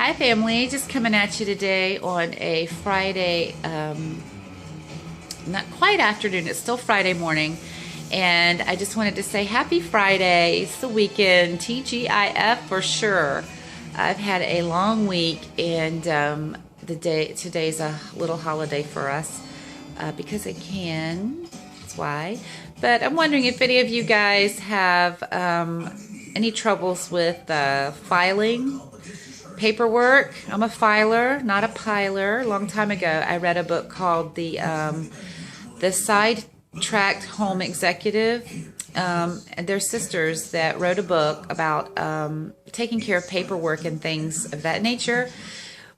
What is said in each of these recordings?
Hi family, just coming at you today on a Friday, not quite afternoon, it's still Friday morning, and I just wanted to say happy Friday. It's the weekend, TGIF for sure. I've had a long week, and today's a little holiday for us because I can, that's why. But I'm wondering if any of you guys have any troubles with filing paperwork. I'm a filer, not a piler. A long time ago, I read a book called the Sidetracked Home Executive. And they're sisters that wrote a book about taking care of paperwork and things of that nature,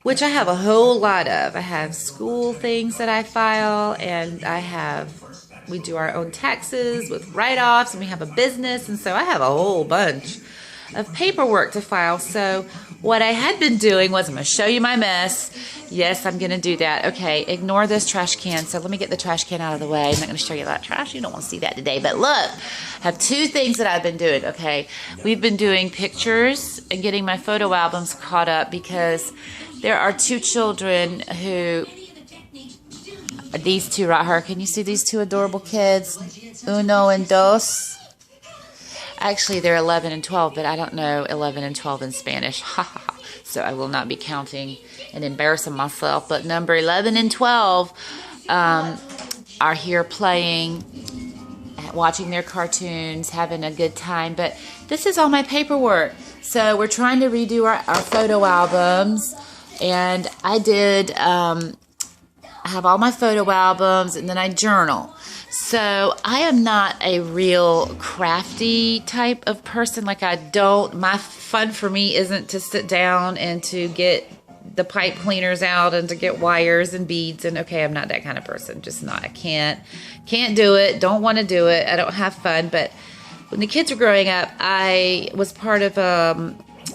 which I have a whole lot of. I have school things that I file, and we do our own taxes with write-offs, and we have a business, and so I have a whole bunch of paperwork to file. So what I had been doing was, I'm going to show you my mess. Yes, I'm going to do that. Okay, ignore this trash can. So let me get the trash can out of the way. I'm not going to show you that trash. You don't want to see that today. But look, I have two things that I've been doing. Okay, we've been doing pictures and getting my photo albums caught up because there are two children who, these two right here. Can you see these two adorable kids? Uno and dos. Actually, they're 11 and 12, but I don't know 11 and 12 in Spanish. So I will not be counting and embarrassing myself. But number 11 and 12 are here playing, watching their cartoons, having a good time. But this is all my paperwork. So we're trying to redo our photo albums. And I did have all my photo albums, and then I journal. So I am not a real crafty type of person. My fun for me isn't to sit down and to get the pipe cleaners out and to get wires and beads. And okay, I'm not that kind of person. Just not. I can't do it. Don't want to do it. I don't have fun. But when the kids were growing up, I was part of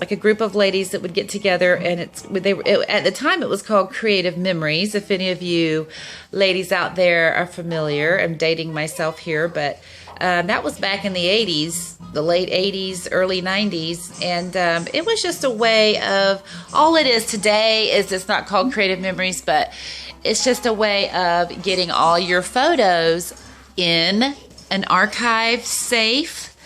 like a group of ladies that would get together, and at the time it was called Creative Memories. If any of you ladies out there are familiar, I'm dating myself here, but that was back in the 80s, the late 80s, early 90s, and it was just a way of, all it is today is it's not called Creative Memories, but it's just a way of getting all your photos in an archive safe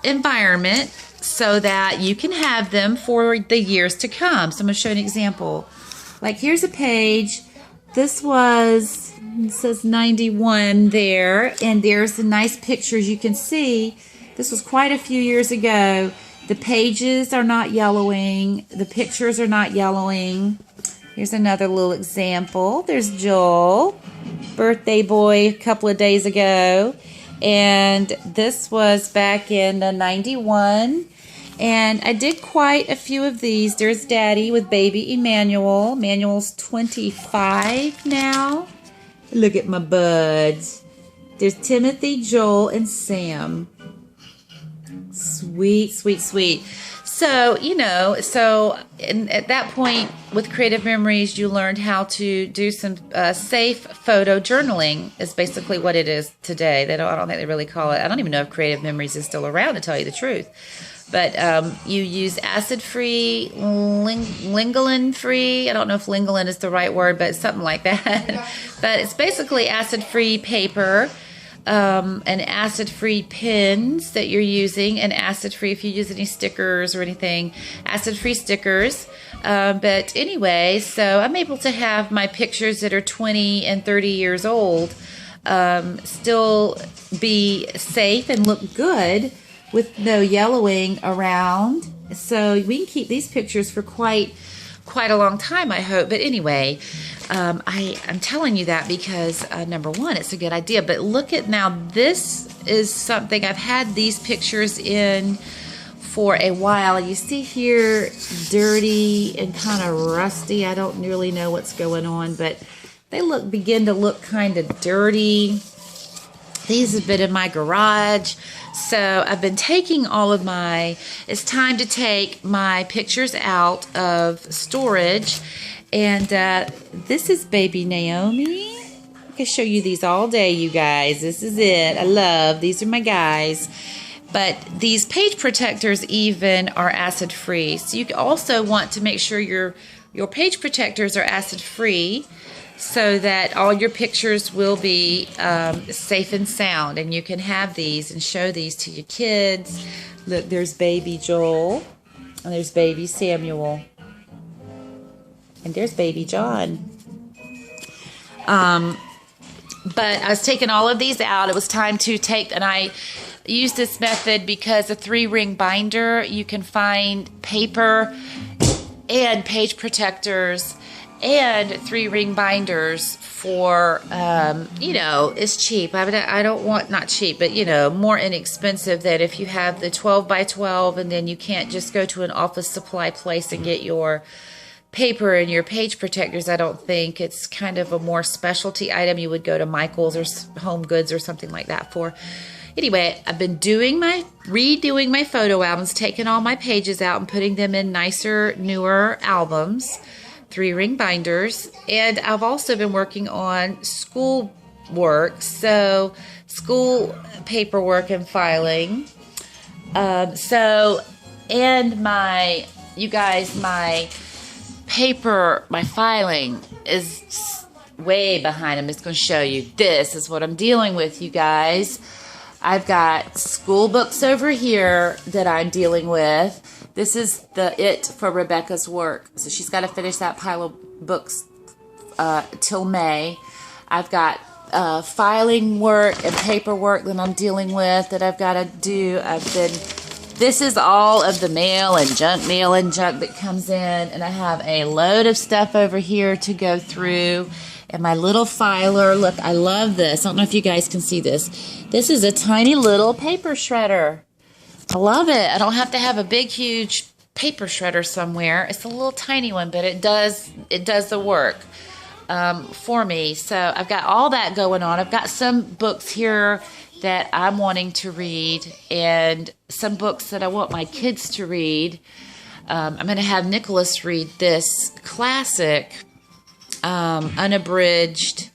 environment so that you can have them for the years to come. So I'm going to show you an example. Like, here's a page. This was, it says 91 there, and there's the nice pictures you can see. This was quite a few years ago. The pages are not yellowing. The pictures are not yellowing. Here's another little example. There's Joel, birthday boy, a couple of days ago. And this was back in 91. And I did quite a few of these. There's Daddy with baby Emmanuel. Emmanuel's 25 now. Look at my buds. There's Timothy, Joel, and Sam. Sweet, sweet, sweet. So, at that point with Creative Memories, you learned how to do some safe photo journaling is basically what it is today. I don't think they really call it. I don't even know if Creative Memories is still around, to tell you the truth. But you use acid-free, lingulan-free. I don't know if lingulan is the right word, but something like that. But it's basically acid-free paper, and acid-free pens that you're using, and acid-free if you use any stickers or anything, acid-free stickers. But anyway, so I'm able to have my pictures that are 20 and 30 years old still be safe and look good, with no yellowing around. So we can keep these pictures for quite a long time, I hope. But anyway, I'm telling you that because number one, it's a good idea. But look at now, this is something I've had these pictures in for a while. You see here, dirty and kind of rusty. I don't really know what's going on, but they begin to look kind of dirty. These have been in my garage. So I've been taking it's time to take my pictures out of storage. And this is baby Naomi. I can show you these all day, you guys. This is it. These are my guys. But these page protectors even are acid free. So you also want to make sure your page protectors are acid free, so that all your pictures will be safe and sound, and you can have these and show these to your kids. Look, there's baby Joel, and there's baby Samuel, and there's baby John. But I was taking all of these out. It was time to take, and I used this method because a 3-ring binder, you can find paper and page protectors and 3-ring binders for, you know, it's cheap. I don't want, not cheap, but, you know, more inexpensive than if you have the 12 by 12 and then you can't just go to an office supply place and get your paper and your page protectors. I don't think it's kind of a more specialty item you would go to Michael's or Home Goods or something like that for. Anyway, I've been redoing my photo albums, taking all my pages out and putting them in nicer, newer albums, 3-ring binders. And I've also been working on school work, so school paperwork and filing. And you guys, my paper, my filing is way behind. I'm just going to show you. This is what I'm dealing with, you guys. I've got school books over here that I'm dealing with. This is it for Rebecca's work. So she's got to finish that pile of books till May. I've got filing work and paperwork that I'm dealing with that I've got to do. This is all of the mail and junk that comes in, and I have a load of stuff over here to go through. And my little filer, look, I love this. I don't know if you guys can see this. This is a tiny little paper shredder. I love it. I don't have to have a big, huge paper shredder somewhere. It's a little tiny one, but it does the work for me. So I've got all that going on. I've got some books here that I'm wanting to read, and some books that I want my kids to read. I'm going to have Nicholas read this classic, unabridged,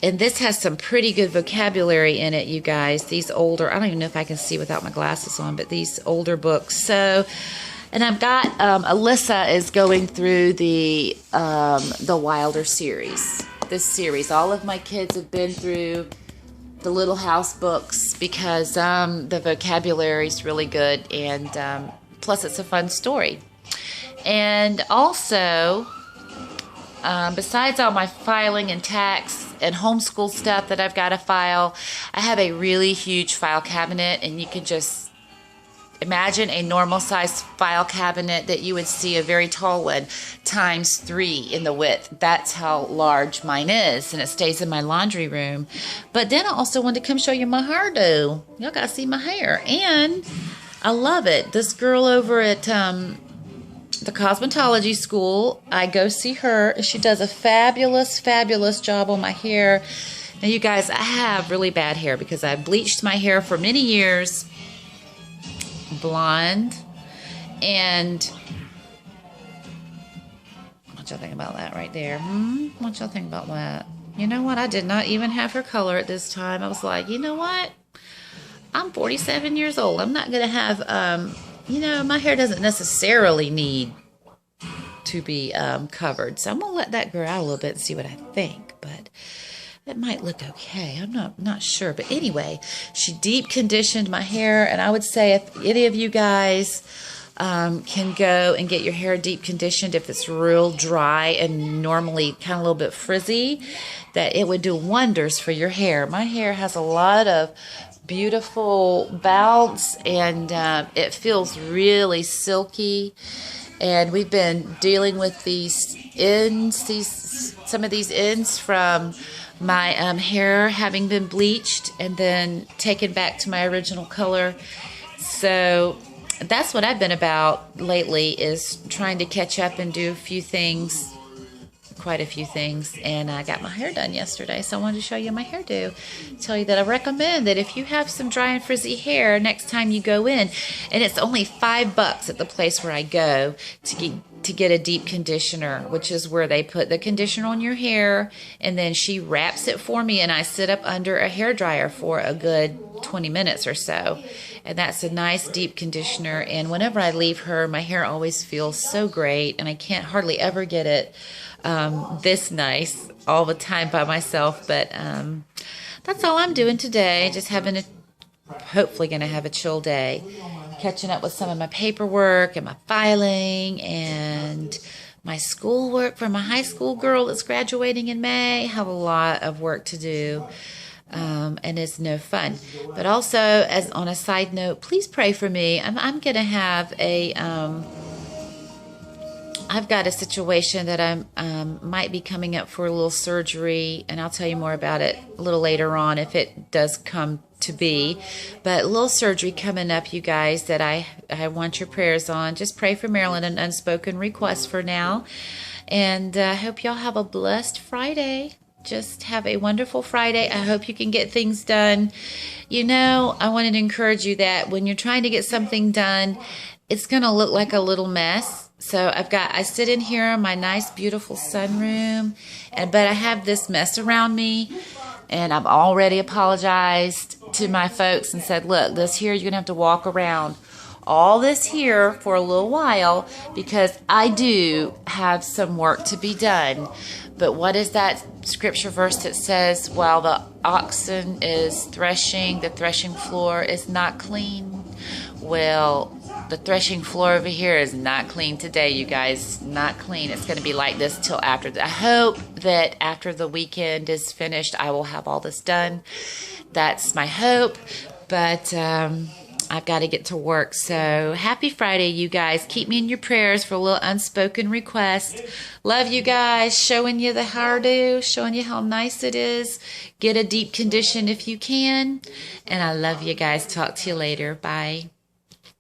and this has some pretty good vocabulary in it, you guys. These older, I don't even know if I can see without my glasses on, but these older books. So, and I've got Alyssa is going through the Wilder series. This series, all of my kids have been through the Little House books because the vocabulary is really good, and plus it's a fun story. And also, besides all my filing and tax and homeschool stuff that I've got to file, I have a really huge file cabinet, and you can just imagine a normal size file cabinet that you would see, a very tall one, times 3 in the width. That's how large mine is, and it stays in my laundry room. But then I also wanted to come show you my hairdo. Y'all gotta see my hair, and I love it. This girl over at the cosmetology school, I go see her. She does a fabulous, fabulous job on my hair. Now, you guys, I have really bad hair because I bleached my hair for many years blonde, and what y'all think about that right there? What y'all think about that? You know what? I did not even have her color at this time. I was like, you know what? I'm 47 years old. I'm not going to have, you know, my hair doesn't necessarily need to be covered. So I'm going to let that grow out a little bit and see what I think. But it might look okay. I'm not sure. But anyway, she deep conditioned my hair. And I would say if any of you guys can go and get your hair deep conditioned, if it's real dry and normally kind of a little bit frizzy, that it would do wonders for your hair. My hair has a lot of beautiful bounce, and it feels really silky. And we've been dealing with these ends, some of these ends from my hair having been bleached and then taken back to my original color. So that's what I've been about lately, is trying to catch up and do a few things, quite a few things. And I got my hair done yesterday, so I wanted to show you my hairdo. Tell you that I recommend that if you have some dry and frizzy hair, next time you go in, and it's only $5 at the place where I go to get a deep conditioner, which is where they put the conditioner on your hair, and then she wraps it for me, and I sit up under a hair dryer for a good 20 minutes or so. and that's a nice deep conditioner. And whenever I leave her, my hair always feels so great, and I can't hardly ever get it this nice all the time by myself. But that's all I'm doing today. Just having a, hopefully going to have a chill day. Catching up with some of my paperwork and my filing and my schoolwork for my high school girl that's graduating in May. Have a lot of work to do. And it's no fun. But also, as on a side note, please pray for me. I'm going to have a, I've got a situation that I might be coming up for a little surgery, and I'll tell you more about it a little later on if it does come to be. But a little surgery coming up, you guys, that I want your prayers on. Just pray for Marilyn, an unspoken request for now. And I hope y'all have a blessed Friday. Just have a wonderful Friday. I hope you can get things done. You know, I wanted to encourage you that when you're trying to get something done, it's going to look like a little mess. So I sit in here in my nice, beautiful sunroom, but I have this mess around me, and I've already apologized to my folks and said, look, this here, you're going to have to walk around all this here for a little while because I do have some work to be done. But what is that scripture verse that says, while the oxen is threshing, the threshing floor is not clean? Well, the threshing floor over here is not clean today, you guys. Not clean. It's going to be like this till after. I hope that after the weekend is finished, I will have all this done. That's my hope. But I've got to get to work. So happy Friday, you guys. Keep me in your prayers for a little unspoken request. Love you guys. Showing you the hairdo, showing you how nice it is. Get a deep condition if you can. And I love you guys. Talk to you later. Bye.